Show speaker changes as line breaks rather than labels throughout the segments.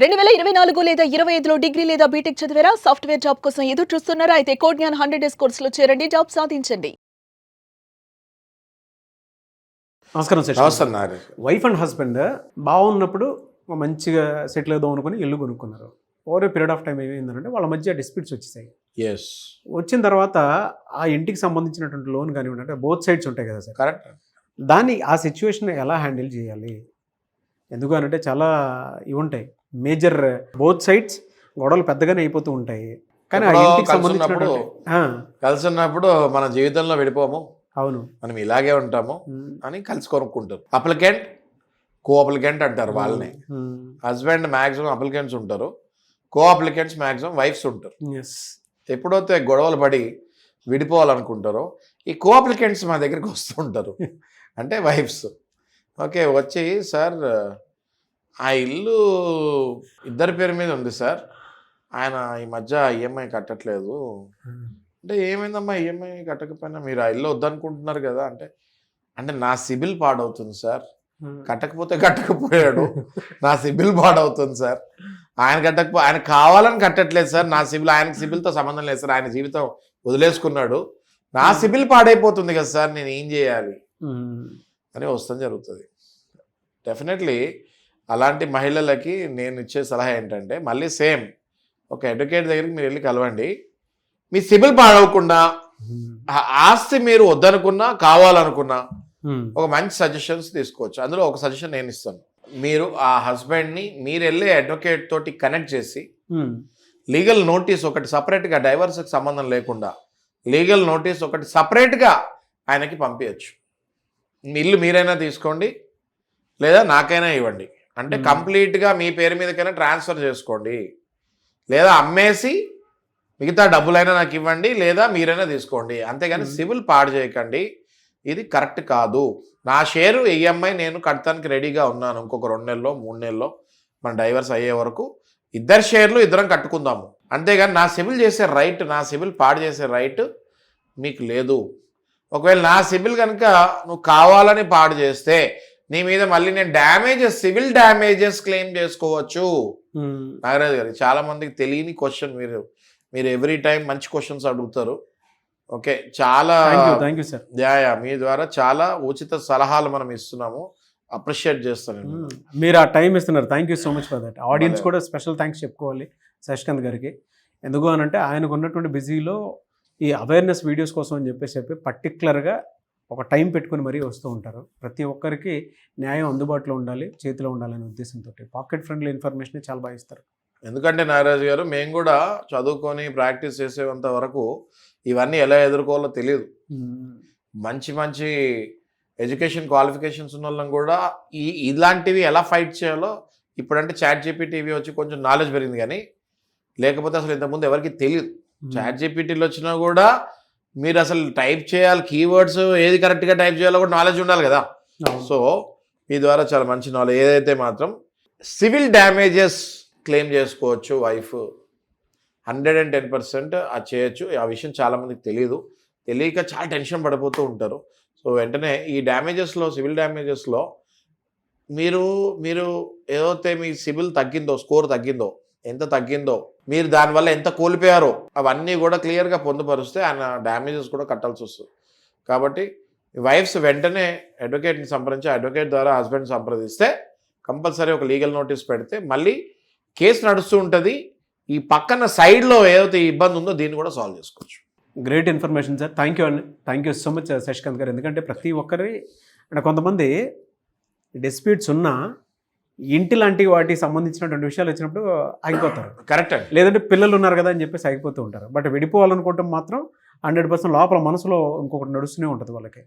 2024 లేదా 25లో డిగ్రీ లేదా బీటెక్ చదివారా? సాఫ్ట్‌వేర్ జాబ్ కోసం ఎదురు చూస్తున్నారా? అయితే కోడ్ జ్ఞాన్ 100 డేస్ కోర్సులో చేరండి, జాబ్ సాధించండి.
నమస్కారం సార్.
నమస్తే నారి.
వైఫ్ అండ్ హస్బెండ్ బాగున్నప్పుడు మంచిగా సెటిల్ అవుదాం అనుకుని ఇల్లు కొనుక్కున్నారు. Over a period of time ఏమైందంటే వాళ్ళ మధ్య డిస్ప్యూట్స్ వచ్చేసాయి.
ఎస్,
వచ్చిన తర్వాత ఆ ఇంటికి సంబంధించినటువంటి లోన్ కానివ్వండి, అంటే బోత్ సైడ్స్ ఉంటాయి కదా సార్,
కరెక్ట్.
దాన్ని ఆ సిచ్యువేషన్ ఎలా హ్యాండిల్ చేయాలి? ఎందుకనంటే చాలా ఇవి ఉంటాయి, మేజర్ బోత్ సైడ్స్ గొడవలు పెద్దగానే అయిపోతూ ఉంటాయి. కానీ ఆ ఇంటికి
కలిసి ఉన్నప్పుడు మన జీవితంలో విడిపోము,
అవును
మనం ఇలాగే ఉంటాము అని కలిసి కొనుక్కుంటారు. అప్లికెంట్ కో అప్లికెంట్ అంటారు వాళ్ళని. హస్బెండ్ మ్యాక్సిమం అప్లికెంట్స్ ఉంటారు, కో అప్లికెంట్స్ మ్యాక్సిమం వైఫ్స్ ఉంటారు. ఎప్పుడైతే గొడవలు పడి విడిపోవాలనుకుంటారో ఈ కో అప్లికెంట్స్ మా దగ్గరికి వస్తూ ఉంటారు, అంటే వైఫ్స్. ఓకే, వచ్చి సార్ ఆ ఇల్లు ఇద్దరి పేరు మీద ఉంది సార్, ఆయన ఈ మధ్య ఈఎంఐ కట్టట్లేదు అంటే, ఏమైందమ్మా ఈఎంఐ కట్టకపోయినా మీరు ఆ ఇల్లు వద్దనుకుంటున్నారు కదా అంటే, అంటే నా సిబిల్ పాడవుతుంది సార్, కట్టకపోతే కట్టకపోయాడు, నా సిబిల్ పాడవుతుంది సార్, ఆయన కావాలని కట్టట్లేదు సార్, నా సిబిల్ ఆయనకి సిబిల్తో సంబంధం లేదు సార్, ఆయన జీవితం వదిలేసుకున్నాడు, నా సిబిల్ పాడైపోతుంది కదా సార్, నేను ఏం చేయాలి అని వస్తాం జరుగుతుంది. డెఫినెట్లీ అలాంటి మహిళలకి నేను ఇచ్చే సలహా ఏంటంటే, మళ్ళీ సేమ్ ఒక అడ్వకేట్ దగ్గరికి మీరు వెళ్ళి కలవండి. మీ సిబిల్ పాడవకుండా, ఆస్తి మీరు వద్దనుకున్నా కావాలనుకున్నా ఒక మంచి సజెషన్స్ తీసుకోవచ్చు. అందులో ఒక సజెషన్ నేను ఇస్తాను. మీరు ఆ హస్బెండ్ని మీరు వెళ్ళే అడ్వకేట్ తోటి కనెక్ట్ చేసి లీగల్ నోటీస్ ఒకటి సపరేట్గా, డైవర్స్కి సంబంధం లేకుండా లీగల్ నోటీస్ ఒకటి సపరేట్గా ఆయనకి పంపించచ్చు. మీ ఇల్లు మీరైనా తీసుకోండి లేదా నాకైనా ఇవ్వండి, అంటే కంప్లీట్గా మీ పేరు మీదకైనా ట్రాన్స్ఫర్ చేసుకోండి, లేదా అమ్మేసి మిగతా డబ్బులైనా నాకు ఇవ్వండి, లేదా మీరైనా తీసుకోండి, అంతేగాని సివిల్ పాడు చేయకండి. ఇది కరెక్ట్ కాదు. నా షేరు ఈఎంఐ నేను కడతానికి రెడీగా ఉన్నాను, ఇంకొక 2 నెలల్లో 3 నెలల్లో మన డైవర్స్ అయ్యే వరకు ఇద్దరు షేర్లు ఇద్దరం కట్టుకుందాము, అంతేగాని నా సివిల్ చేసే రైట్, నా సివిల్ పాడు చేసే రైట్ మీకు లేదు. ఒకవేళ నా సివిల్ కనుక నువ్వు కావాలని పాడు చేస్తే నీ మీద మళ్ళీ నేను డ్యామేజెస్, సివిల్ డ్యామేజెస్ క్లెయిమ్ చేసుకోవచ్చు. నాగరాజు గారు, చాలా మందికి తెలియని క్వశ్చన్, మీరు ఎవ్రీ టైం మంచి క్వశ్చన్స్ అడుగుతారు. ఓకే, చాలా
థ్యాంక్ యూ సార్.
మీ ద్వారా చాలా ఉచిత సలహాలు మనం ఇస్తున్నాము, అప్రిషియేట్ చేస్తాను.
మీరు ఆ టైం ఇస్తున్నారు, thank you so much for that. Audience కూడా స్పెషల్ థ్యాంక్స్ చెప్పుకోవాలి శశికాంత్ గారికి. ఎందుకు అనంటే ఆయనకు ఉన్నటువంటి బిజీలో ఈ అవేర్నెస్ వీడియోస్ కోసం అని చెప్పి పర్టికులర్గా ఒక టైం పెట్టుకుని మరీ వస్తూ ఉంటారు. ప్రతి ఒక్కరికి న్యాయం అందుబాటులో ఉండాలి, చేతిలో ఉండాలనే ఉద్దేశంతో పాకెట్ ఫ్రెండ్లీ ఇన్ఫర్మేషన్ చాలా బాగా ఇస్తారు.
ఎందుకంటే నాగరాజు గారు, మేము కూడా చదువుకొని ప్రాక్టీస్ చేసేంత వరకు ఇవన్నీ ఎలా ఎదుర్కోవాలో తెలియదు. మంచి మంచి ఎడ్యుకేషన్ క్వాలిఫికేషన్స్ ఉన్న వాళ్ళని కూడా ఇలాంటివి ఎలా ఫైట్ చేయాలో ఇప్పుడంటే ChatGPT వచ్చి కొంచెం నాలెడ్జ్ పెరిగింది, కానీ లేకపోతే అసలు ఇంతకుముందు ఎవరికి తెలియదు. ChatGPTలో వచ్చినా కూడా మీరు అసలు టైప్ చేయాలి, కీవర్డ్స్ ఏది కరెక్ట్గా టైప్ చేయాలో కూడా నాలెడ్జ్ ఉండాలి కదా. సో మీ ద్వారా చాలా మంచి నాలెడ్జ్. ఏదైతే మాత్రం సివిల్ డ్యామేజెస్ క్లెయిమ్ చేసుకోవచ్చు వైఫ్, 110% అది చేయొచ్చు. ఆ విషయం చాలామందికి తెలియక చాలా టెన్షన్ పడిపోతూ ఉంటారు. సో వెంటనే ఈ డ్యామేజెస్లో, సివిల్ డ్యామేజెస్లో మీరు ఏదైతే మీ సివిల్ తగ్గిందో, స్కోర్ తగ్గిందో, ఎంత తగ్గిందో, మీరు దానివల్ల ఎంత కోల్పోయారో అవన్నీ కూడా క్లియర్గా పొందుపరిస్తే ఆయన డ్యామేజెస్ కూడా కట్టాల్సి వస్తుంది. కాబట్టి వైఫ్స్ వెంటనే అడ్వకేట్ని సంప్రదించి, అడ్వకేట్ ద్వారా హస్బెండ్ సంప్రదిస్తే కంపల్సరీ ఒక లీగల్ నోటీస్ పెడితే మళ్ళీ కేసు నడుస్తూ ఉంటుంది. ఈ పక్కన సైడ్లో ఏదైతే ఇబ్బంది ఉందో దీన్ని కూడా సాల్వ్ చేసుకోవచ్చు.
Great information sir, thank you అండి. Thank you so much Shashikanth గారు. ఎందుకంటే ప్రతి ఒక్కరి అంటే కొంతమంది డిస్ప్యూట్స్ ఉన్నా ఇంటి లాంటి వాటికి సంబంధించినటువంటి విషయాలు వచ్చినప్పుడు ఆగిపోతారు.
కరెక్ట్.
లేదంటే పిల్లలు ఉన్నారు కదా అని చెప్పేసి ఆగిపోతూ ఉంటారు. బట్ విడిపోవాలనుకోవటం మాత్రం 100% లోపల మనసులో ఇంకొకటి నడుస్తూనే ఉంటుంది వాళ్ళకి.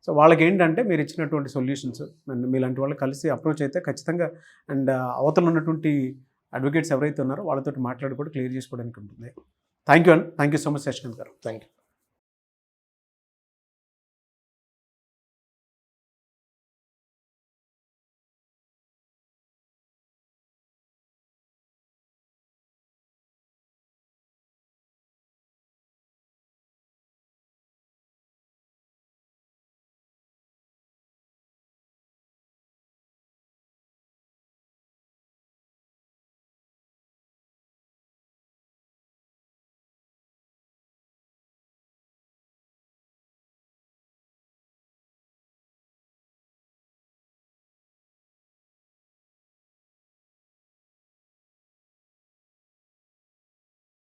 సో వాళ్ళకి ఏంటంటే మీరు ఇచ్చినటువంటి సొల్యూషన్స్ అండ్ మీలాంటి వాళ్ళు కలిసి అప్రోచ్ అయితే ఖచ్చితంగా, అండ్ అవతల ఉన్నటువంటి అడ్వకేట్స్ ఎవరైతే ఉన్నారో వాళ్ళతో మాట్లాడి కూడా క్లియర్ చేసుకోవడానికి ఉంటుంది. థ్యాంక్ యూ అండి. Thank you so much Shashikanth గారు.
Thank you.